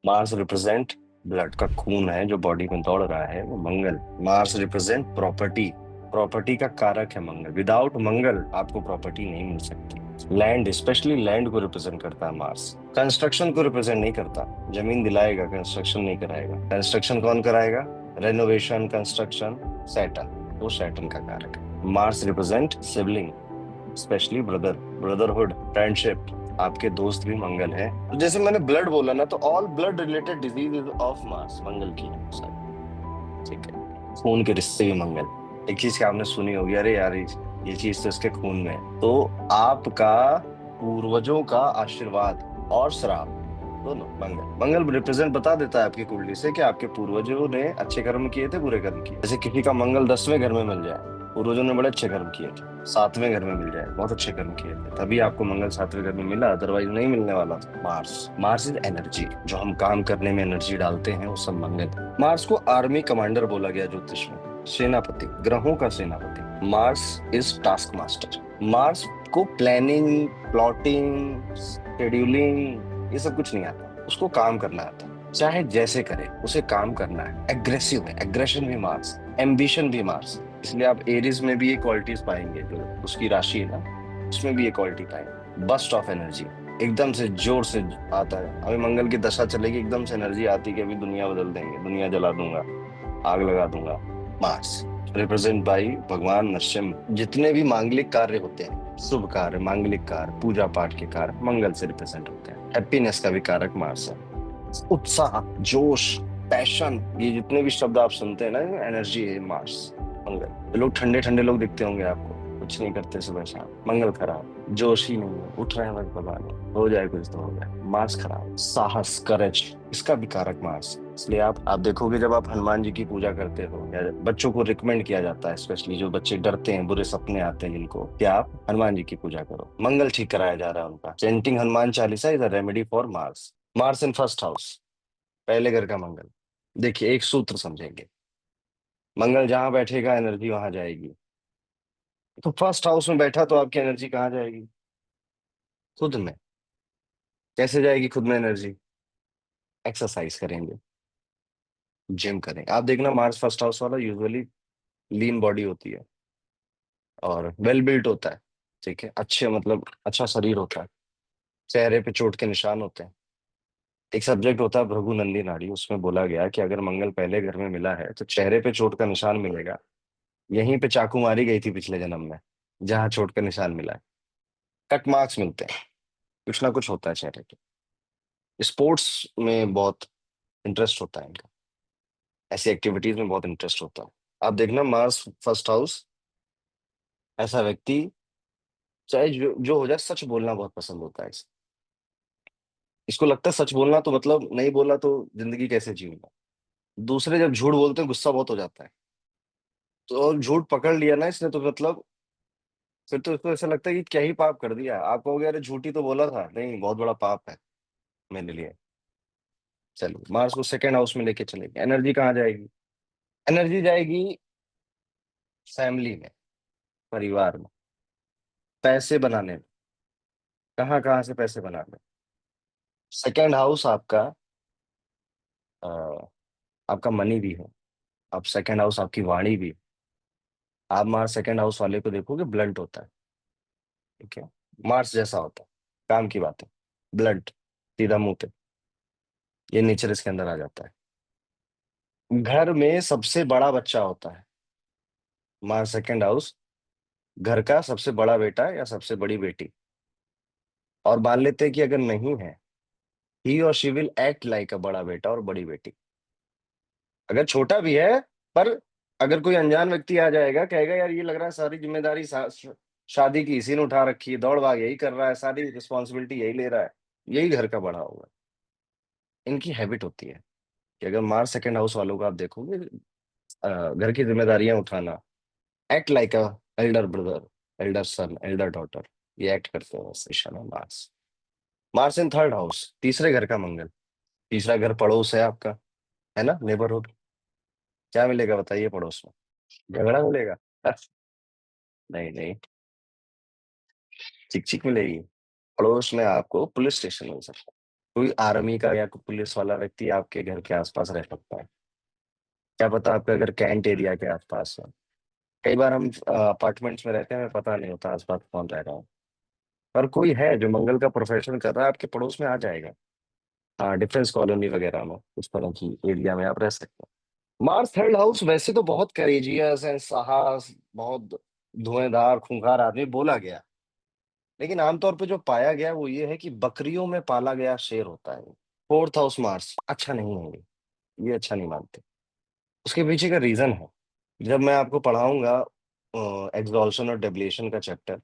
Mars represent blood का खून है जो बॉडी में दौड़ रहा है, वो मंगल। मार्स रिप्रेजेंट प्रॉपर्टी, प्रॉपर्टी का कारक है मंगल। विदाउट मंगल आपको प्रॉपर्टी नहीं मिल सकती। लैंड, स्पेशली लैंड को रिप्रेजेंट करता है मार्स। कंस्ट्रक्शन को रिप्रेजेंट नहीं करता, जमीन दिलाएगा, कंस्ट्रक्शन नहीं कराएगा। कंस्ट्रक्शन कौन कराएगा? रेनोवेशन, कंस्ट्रक्शन, सैटर्न, वो सैटर्न का कारक है। Mars represent sibling, specially brother, brotherhood, friendship. आपके दोस्त भी मंगल है। तो जैसे मैंने ब्लड बोला ना, तो all blood related disease of Mars Mangal की है सारी। ठीक है, खून के रिश्ते भी मंगल। एक चीज की आपने सुनी होगी, अरे यार ये चीज तो इसके खून में है। तो आपका पूर्वजों का आशीर्वाद और श्राप दोनों मंगल। मंगल रिप्रेजेंट बता देता है आपकी कुंडली से कि आपके पूर्वजों ने अच्छे कर्म किए थे, बुरे कर्म किए। जैसे किसी का मंगल 10वें घर में मिल जाए, पूर्वजों ने बड़े अच्छे कर्म किए थे। 7वें घर में मिल जाए, बहुत अच्छे कर्म किए थे, तभी आपको मंगल 7वें घर में मिला, अदरवाइज नहीं मिलने वाला था। मार्स, मार्स इज एनर्जी, जो हम काम करने में एनर्जी डालते हैं वो सब मंगल है। मार्स को आर्मी कमांडर बोला गया ज्योतिष में, सेनापति, ग्रहों का सेनापति। Mars is task master. Mars को प्लानिंग, प्लॉटिंग, शेड्यूलिंग ये सब कुछ नहीं आता, उसको काम करना आता है। चाहे जैसे करे, उसे काम करना है। एग्रेसिव है, एग्रेशन भी मार्स, एम्बिशन भी मार्स। इसलिए आप एरीज में भी ये क्वालिटीज पाएंगे, जो उसकी राशि है ना, उसमें भी ये क्वालिटी पाएंगे। बस्ट ऑफ एनर्जी, एकदम से जोर से आता है। अभी मंगल की दशा चलेगी, एकदम से एनर्जी आती है कि अभी दुनिया बदल देंगे, दुनिया जला दूंगा, आग लगा दूंगा। मार्स रिप्रेजेंट बाई भगवान नरसिम्हा। जितने भी मांगलिक कार्य होते हैं, शुभ कार्य, मांगलिक कार्य, पूजा पाठ के कार्य मंगल से रिप्रेजेंट होते हैं। हैप्पीनेस का भी कारक मार्स है। उत्साह, जोश, पैशन, ये जितने भी शब्द आप सुनते हैं ना, एनर्जी है मार्स, मंगल। तो लोग ठंडे ठंडे लोग दिखते होंगे आपको, कुछ नहीं करते सुबह शाम, मंगल खराब, जोश ही नहीं है, उठ रहे हैं बस पता नहीं, हो जाए कुछ तो हो जाए। मार्स खराब। साहस, करेज, इसका भी कारक मार्स। इसलिए आप देखोगे जब आप हनुमान जी की पूजा करते हो, या बच्चों को रिकमेंड किया जाता है, स्पेशली जो बच्चे डरते हैं, बुरे सपने आते हैं जिनको, कि आप हनुमान जी की पूजा करो, मंगल ठीक कराया जा रहा है उनका। Chanting Hanuman Chalisa is a remedy for Mars. Mars in first house, पहले घर का मंगल। देखिए एक सूत्र समझेंगे, मंगल जहां बैठेगा एनर्जी वहां जाएगी। तो फर्स्ट हाउस में बैठा तो आपकी एनर्जी कहाँ जाएगी? खुद में। कैसे जाएगी खुद में एनर्जी? एक्सरसाइज करेंगे, जिम करेंगे। आप देखना मार्स फर्स्ट हाउस वाला यूजुअली लीन बॉडी होती है और वेल बिल्ट होता है। ठीक है, अच्छे मतलब अच्छा शरीर होता है, चेहरे पे चोट के निशान होते हैं। एक सब्जेक्ट होता है भृगु नंदी नाड़ी, उसमें बोला गया कि अगर मंगल पहले घर में मिला है तो चेहरे पे चोट का निशान मिलेगा, यहीं पे चाकू मारी गई थी पिछले जन्म में, जहां चोट का निशान मिला है। कट मार्क्स मिलते हैं, कुछ ना कुछ होता है चेहरे पे। स्पोर्ट्स में बहुत इंटरेस्ट होता है इनका, ऐसी एक्टिविटीज में बहुत इंटरेस्ट होता है। आप देखना मार्स फर्स्ट हाउस, ऐसा व्यक्ति चाहे जो हो जाए, सच बोलना बहुत पसंद होता है इसे। इसको लगता है सच बोलना तो मतलब, नहीं बोला तो जिंदगी कैसे जीऊंगा। दूसरे जब झूठ बोलते हैं गुस्सा बहुत हो जाता है, तो झूठ पकड़ लिया ना इसने, तो मतलब फिर तो इसको ऐसा लगता है कि क्या ही पाप कर दिया। आप कहोगे अरे झूठी तो बोला था, नहीं बहुत बड़ा पाप है मेरे लिए। चलो मार्स को सेकेंड हाउस में लेके चलेंगे। एनर्जी कहाँ जाएगी? एनर्जी जाएगी फैमिली में, परिवार में, पैसे बनाने में। कहाँ कहाँ से पैसे बनाने? सेकेंड हाउस आपका अ, आपका मनी भी है। आप सेकेंड हाउस आपकी वाणी भी है। आप मार्स सेकेंड हाउस वाले को देखोगे ब्लंट होता है। ठीक है, मार्स जैसा होता है, काम की बात है, ब्लंट, सीधा मुंह पे, ये नेचर इसके अंदर आ जाता है। घर में सबसे बड़ा बच्चा होता है मार्स सेकेंड हाउस, घर का सबसे बड़ा बेटा या सबसे बड़ी बेटी। और मान लेते हैं कि अगर नहीं है, ही और शी विल एक्ट लाइक अ बड़ा बेटा और बड़ी बेटी। अगर छोटा भी है, पर अगर कोई अनजान व्यक्ति आ जाएगा, कहेगा यार ये लग रहा है सारी जिम्मेदारी शादी की इसी ने उठा रखी है, दौड़ भाग यही कर रहा है, सारी रिस्पॉन्सिबिलिटी यही ले रहा है, यही घर का बड़ा होगा। इनकी हैबिट होती है कि अगर मार्स सेकंड हाउस वालों को आप देखोगे, घर की जिम्मेदारियां उठाना, act like a elder brother, elder son, Elder daughter, ये एक्ट करते हैं इस दिशा में Mars. Mars in third house, तीसरे घर का मंगल। तीसरा घर पड़ोस है आपका, है ना, नेबरहुड। क्या मिलेगा बताइए पड़ोस में? झगड़ा मिलेगा? नहीं नहीं, चिक चिक मिलेगी। पड़ोस में आपको पुलिस स्टेशन मिल सकता कोई आर्मी का या कोई पुलिस वाला व्यक्ति आपके घर के आसपास रह सकता है। क्या पता आपका घर कैंट एरिया के आसपास हो। कई बार हम अपार्टमेंट्स में रहते हैं, हमें पता नहीं होता आसपास कौन रह रहा है। पर कोई है जो मंगल का प्रोफेशन कर रहा है, आपके पड़ोस में आ जाएगा। हाँ, डिफेंस कॉलोनी वगैरह में, उस तरह की एरिया में आप रह सकते हैं। मार्स थर्ड हाउस वैसे तो बहुत करेजियस एंड साहस, बहुत धुआंधार खूंखार आदमी बोला गया। लेकिन आमतौर पे जो पाया गया वो ये है कि बकरियों में पाला गया शेर होता है। फोर्थ हाउस मार्स अच्छा नहीं है ये अच्छा नहीं मानते। उसके पीछे का रीजन है, जब मैं आपको पढ़ाऊंगा एक्सॉल्शन और डेबिलेशन का चैप्टर,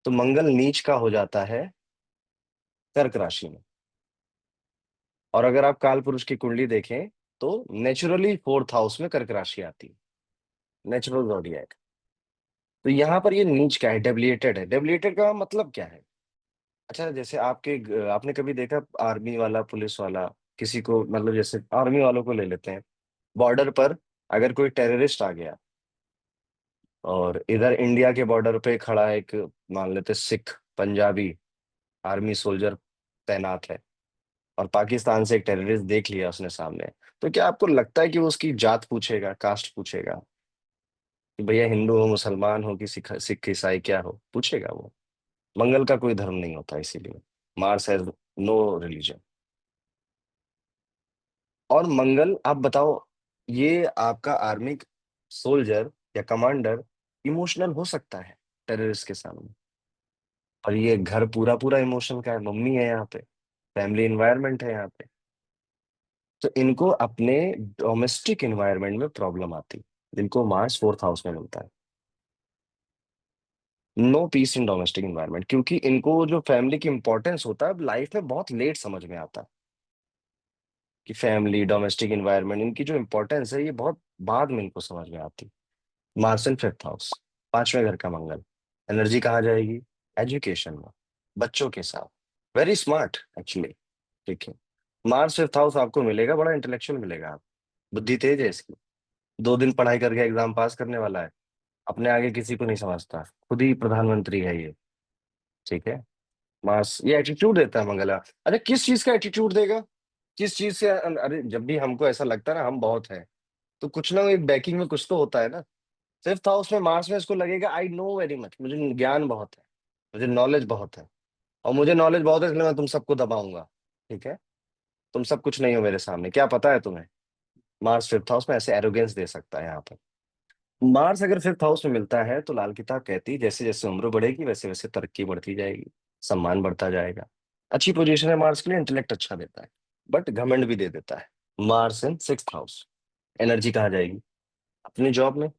तो मंगल नीच का हो जाता है कर्क राशि में। और अगर आप काल पुरुष की कुंडली देखें तो नेचुरली फोर्थ हाउस में कर्क राशि आती है, नेचुरल zodiac। तो यहाँ पर ये नीच क्या है, डेबिलिएटेड है। डेबिलिएटेड का मतलब क्या है? अच्छा, जैसे आपने कभी देखा आर्मी वाला, पुलिस वाला, किसी को, मतलब जैसे आर्मी वालों को ले लेते हैं, बॉर्डर पर अगर कोई टेररिस्ट आ गया और इधर इंडिया के बॉर्डर पे खड़ा है एक, मान लेते सिख पंजाबी आर्मी सोल्जर तैनात है, और पाकिस्तान से एक टेररिस्ट देख लिया उसने सामने, तो क्या आपको लगता है कि वो उसकी जात पूछेगा, कास्ट पूछेगा कि भैया हिंदू हो, मुसलमान हो, कि सिख सिख ईसाई क्या हो? पूछेगा वो। मंगल का कोई धर्म नहीं होता इसीलिए। Mars has no religion. और मंगल, आप बताओ, ये आपका आर्मी सोल्जर या कमांडर इमोशनल हो सकता है टेररिस्ट के सामने, और ये घर पूरा पूरा इमोशन का है, मम्मी है यहाँ पे, फैमिली इन्वायरमेंट है यहाँ पे। तो इनको अपने डोमेस्टिक इन्वायरमेंट में प्रॉब्लम आती, जिनको मार्स फोर्थ हाउस में मिलता है। No peace in domestic environment, क्योंकि इनको जो फैमिली की इंपॉर्टेंस होता है लाइफ में बहुत लेट समझ में आता है, कि फैमिली डोमेस्टिक इन्वायरमेंट इनकी जो इंपॉर्टेंस है ये बहुत बाद में इनको समझ में आती। मार्स इन फिफ्थ हाउस, पांचवें घर का मंगल, एनर्जी कहाँ जाएगी? एजुकेशन में, बच्चों के साथ। Very smart actually. ठीक है। मार्स फिफ्थ हाउस आपको मिलेगा, बड़ा इंटेलेक्चुअल मिलेगा आप, बुद्धि तेज है इसकी। 2 दिन पढ़ाई करके एग्जाम पास करने वाला है, अपने आगे किसी को नहीं समझता, खुद ही प्रधानमंत्री है ये। ठीक है। मार्स ये एटीट्यूड देता है मंगला। अरे किस चीज का एटीट्यूड देगा? किस चीज से? अरे जब भी हमको ऐसा लगता है ना हम बहुत है, तो कुछ ना एक बैकिंग में कुछ तो होता है ना। फिफ्थ हाउस में मार्स में इसको लगेगा आई नो वेरी मच, मुझे ज्ञान बहुत है, मुझे नॉलेज बहुत है, और मुझे नॉलेज बहुत है इसलिए मैं तुम सबको दबाऊंगा। ठीक है। तुम सब कुछ नहीं हो मेरे सामने, क्या पता है तुम्हें? मार्स फिफ्थ हाउस में ऐसे एरोगेंस दे सकता है यहाँ पर। मार्स अगर फिफ्थ हाउस में मिलता है तो लाल किताब कहती है जैसे जैसे उम्र बढ़ेगी वैसे वैसे तरक्की बढ़ती जाएगी, सम्मान बढ़ता जाएगा। अच्छी पोजीशन है मार्स के लिए, इंटेलेक्ट अच्छा देता है, बट घमंड भी दे देता है। मार्स इन सिक्स्थ हाउस, एनर्जी कहाँ जाएगी? अपनी जॉब में,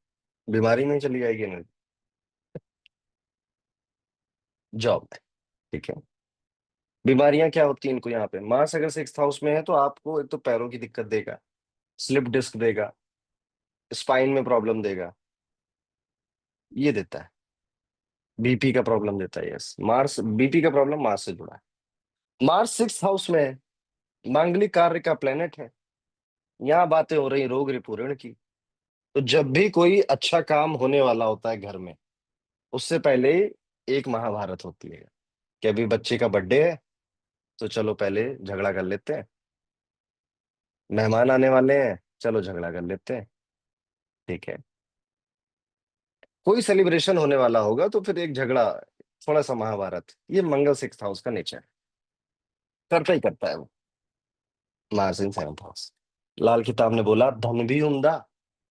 बीमारी में ही चली जाएगी एनर्जी, जॉब में। ठीक है। बीमारियां क्या होती हैं इनको यहाँ पे? मार्स अगर सिक्स्थ हाउस में है तो आपको एक तो पैरों की दिक्कत देगा, स्लिप डिस्क देगा, स्पाइन में प्रॉब्लम देगा, ये देता है। बीपी का प्रॉब्लम देता है, यस, मार्स बीपी का प्रॉब्लम मार्स से जुड़ा है। मार्स सिक्स्थ हाउस में है, मांगलिक कार्य का प्लेनेट है। यहाँ बातें हो रही रोग ऋण की। तो जब भी कोई अच्छा काम होने वाला होता है घर में, उससे पहले एक महाभारत होती है, कि अभी बच्चे का बर्थडे है, तो चलो पहले झगड़ा कर लेते हैं, मेहमान आने वाले हैं, चलो झगड़ा कर लेते हैं। ठीक है। कोई सेलिब्रेशन होने वाला होगा तो फिर एक झगड़ा, थोड़ा सा महाभारत, ये मंगल सिक्स्थ हाउस का नेचर है, करता ही करता है वो। Mars in seventh house. Lal Kitab ने बोला धन भी उमदा,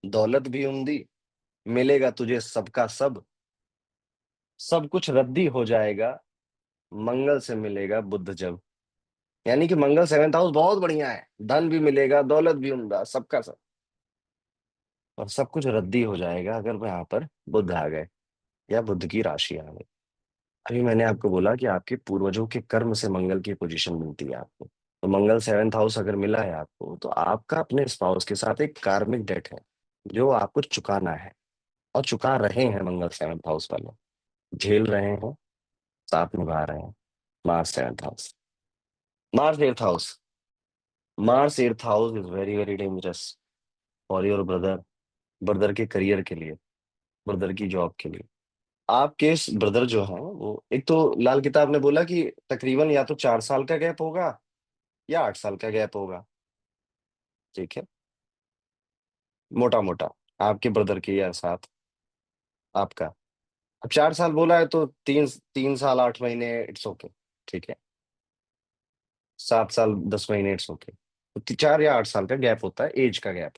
दौलत भी उमदी, मिलेगा तुझे सबका सब, सब कुछ रद्दी हो जाएगा, मंगल से मिलेगा बुद्ध जब। यानी कि मंगल सेवंथ हाउस बहुत बढ़िया है, धन भी मिलेगा, दौलत भी उमदा, सबका सब, और सब कुछ रद्दी हो जाएगा अगर वो यहाँ पर बुद्ध आ गए, या बुद्ध की राशि आ गई। अभी मैंने आपको बोला कि आपके पूर्वजों के कर्म से मंगल की पोजीशन मिलती है आपको। तो मंगल सेवेंथ हाउस अगर मिला है आपको, तो आपका अपने स्पाउस के साथ एक कार्मिक डेट है, जो आपको चुकाना है, और चुका रहे हैं मंगल सेवेंथ हाउस वाले, झेल रहे हैं, साथ निभा रहे हैं। Mars seventh house. Mars eighth house. Mars eighth house is very very dangerous for your brother, brother के करियर के लिए, ब्रदर की जॉब के लिए। आपके ब्रदर जो है वो, एक तो लाल किताब ने बोला कि तकरीबन या तो 4 साल का गैप होगा, या 8 साल का गैप होगा। ठीक है, मोटा मोटा। आपके ब्रदर के या साथ आपका। अब 4 साल बोला है तो 3 3 साल 8 महीने इट्स ओके। ठीक है, 7 साल 10 महीने इट्स ओके। तो 4 या 8 साल का गैप होता है, एज का गैप।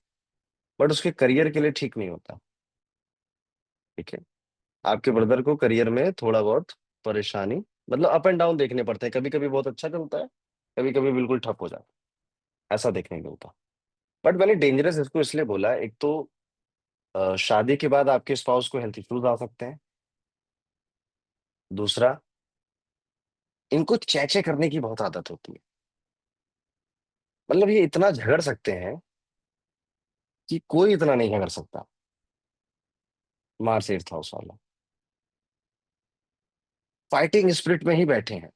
बट उसके करियर के लिए ठीक नहीं होता। ठीक है, आपके ब्रदर को करियर में थोड़ा बहुत परेशानी, मतलब अप एंड डाउन देखने पड़ते हैं, कभी कभी बहुत अच्छा चलता है, कभी कभी बिल्कुल ठप हो जाता है, ऐसा देखने को मिलता। बट मैंने डेंजरस इसको इसलिए बोला, एक तो शादी के बाद आपके स्पाउस को हेल्थ इश्यूज आ सकते हैं। दूसरा, इनको चैचे करने की बहुत आदत होती है। मतलब ये इतना झगड़ सकते हैं कि कोई इतना नहीं झगड़ सकता। मार्स एट्थ हाउस वाला फाइटिंग स्पिरिट में ही बैठे हैं।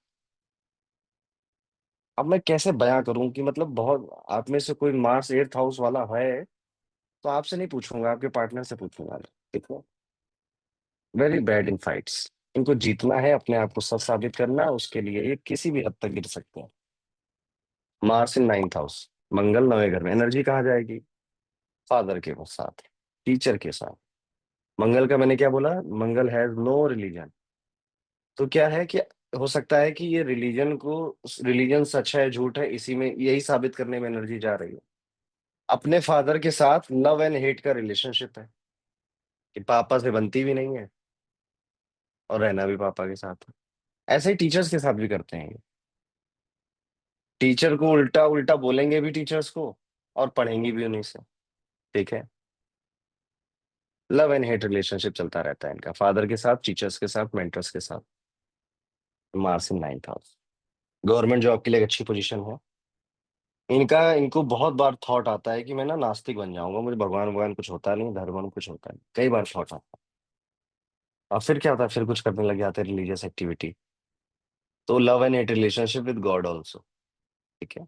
अब मैं कैसे बयां करूं कि मतलब बहुत, आप में से कोई मार्स एट्थ हाउस वाला है तो आपसे नहीं पूछूंगा, आपके पार्टनर से पूछूंगा। ठीक है, वेरी बैड इन फाइट्स। इनको जीतना है, अपने आप को सच साबित करना है, उसके लिए ये किसी भी हद तक गिर सकते हैं। मार्स इन नाइन्थ हाउस, मंगल 9वें घर में, एनर्जी कहाँ जाएगी? फादर के साथ, टीचर के साथ। मंगल का मैंने क्या बोला, मंगल हैज नो रिलीजन। तो क्या है कि हो सकता है कि ये रिलीजन सच है झूठ है, इसी में यही साबित करने में एनर्जी जा रही है। अपने फादर के साथ लव एंड हेट का रिलेशनशिप है, कि पापा से बनती भी नहीं है और रहना भी पापा के साथ है। ऐसे ही टीचर्स के साथ भी करते हैं ये। टीचर को उल्टा उल्टा बोलेंगे भी टीचर्स को, और पढ़ेंगी भी उन्हीं से। ठीक है, लव एंड हेट रिलेशनशिप चलता रहता है इनका, फादर के साथ, टीचर्स के साथ, मेंटर्स के साथ। Mars in ninth house, government job के लिए एक अच्छी पोजीशन है। इनको बहुत बार थॉट आता है कि मैं ना नास्तिक बन जाऊंगा, मुझे भगवान भगवान कुछ होता नहीं, धर्म वर्म कुछ होता नहीं, कई बार थॉट आता है। और फिर क्या होता है, फिर कुछ करने लग जाते हैं रिलीजियस एक्टिविटी। तो love and hate relationship with God also. ठीक है,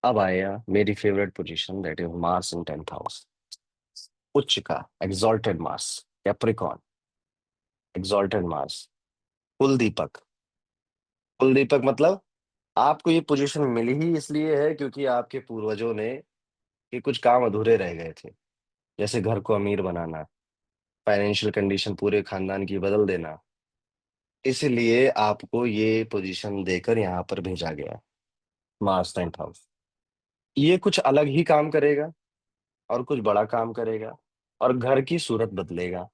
अब आया मेरी favourite position, that is Mars in tenth house. उच्च का exalted Mars, Capricorn, exalted Mars, कुल दीपक। कुल दीपक मतलब आपको ये पोजीशन मिली ही इसलिए है क्योंकि आपके पूर्वजों ने ये कुछ काम अधूरे रह गए थे, जैसे घर को अमीर बनाना, फाइनेंशियल कंडीशन पूरे खानदान की बदल देना। इसलिए आपको ये पोजीशन देकर यहाँ पर भेजा गया। मार्स टेंथ हाउस, ये कुछ अलग ही काम करेगा और कुछ बड़ा काम करेगा और घर की सूरत बदलेगा।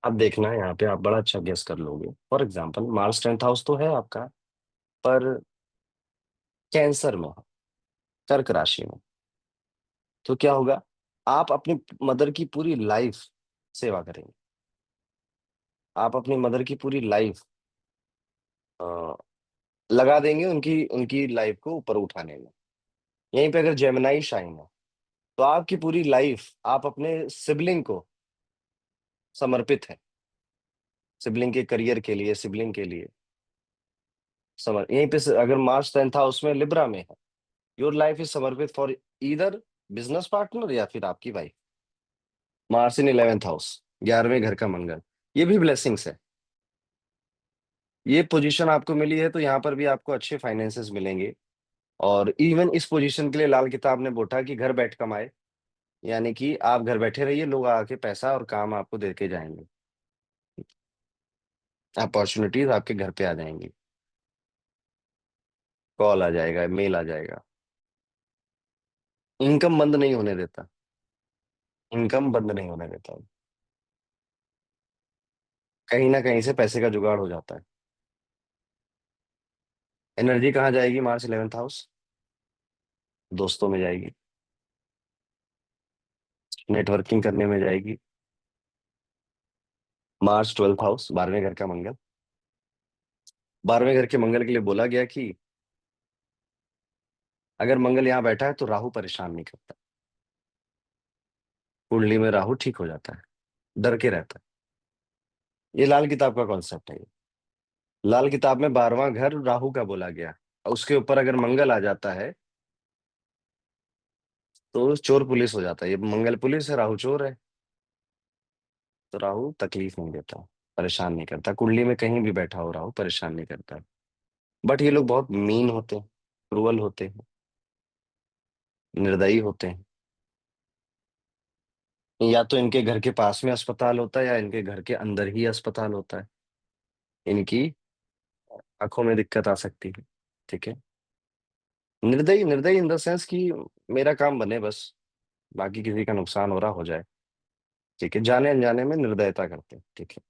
अब देखना, यहाँ पे आप बड़ा अच्छा गेस कर लोगे। For example, Mars tenth house तो है आपका, पर कैंसर में है, कर्क राशि में। तो क्या होगा, आप अपनी मदर की पूरी लाइफ सेवा करेंगे। आप अपनी मदर की पूरी लाइफ लगा देंगे उनकी उनकी लाइफ को ऊपर उठाने में। यहीं पे अगर जेमिनाई शाइन है तो आपकी पूरी लाइफ आप अपने सिबलिंग को समर्पित है, सिबलिंग के करियर के लिए, सिबलिंग के लिए यहीं पे अगर मार्स टेंथ हाउस में लिब्रा में है, योर लाइफ इज समर्पित फॉर ईदर बिजनेस पार्टनर या फिर आपकी वाइफ। मार्स इन 11th हाउस, 11वें घर का मंगल, ये भी ब्लेसिंग्स है। ये पोजीशन आपको मिली है तो यहाँ पर भी आपको अच्छे फाइनेंसेस मिलेंगे। और इवन इस पोजीशन के लिए लाल किताब ने बोला कि घर बैठ कमाए, यानी कि आप घर बैठे रहिए, लोग आके पैसा और काम आपको देके जाएंगे। अपॉर्चुनिटीज आपके घर पे आ जाएंगी, कॉल आ जाएगा, मेल आ जाएगा। इनकम बंद नहीं होने देता, इनकम बंद नहीं होने देता। कहीं ना कहीं से पैसे का जुगाड़ हो जाता है। एनर्जी कहाँ जाएगी मार्च 11th हाउस? दोस्तों में जाएगी, नेटवर्किंग करने में जाएगी। मार्च 12th हाउस, 12वें घर का मंगल। 12वें घर के मंगल के लिए बोला गया कि अगर मंगल यहाँ बैठा है तो राहु परेशान नहीं करता। कुंडली में राहु ठीक हो जाता है, डर के रहता है। ये लाल किताब का कॉन्सेप्ट है ये। लाल किताब में 12वां घर राहु का बोला गया, और उसके ऊपर अगर मंगल आ जाता है तो चोर पुलिस हो जाता है। ये मंगल पुलिस है, राहु चोर है। तो राहु तकलीफ नहीं देता, परेशान नहीं करता, कुंडली में कहीं भी बैठा हो राहु परेशान नहीं करता। बट ये लोग बहुत मीन होते हैं, क्रूअल होते हैं, निर्दयी होते हैं। या तो इनके घर के पास में अस्पताल होता है या इनके घर के अंदर ही अस्पताल होता है। इनकी आंखों में दिक्कत आ सकती है। ठीक है। निर्दयी, निर्दयी इन द सेंस कि मेरा काम बने बस, बाकी किसी का नुकसान हो रहा हो जाए। ठीक है, जाने अनजाने में निर्दयता करते हैं। ठीक है।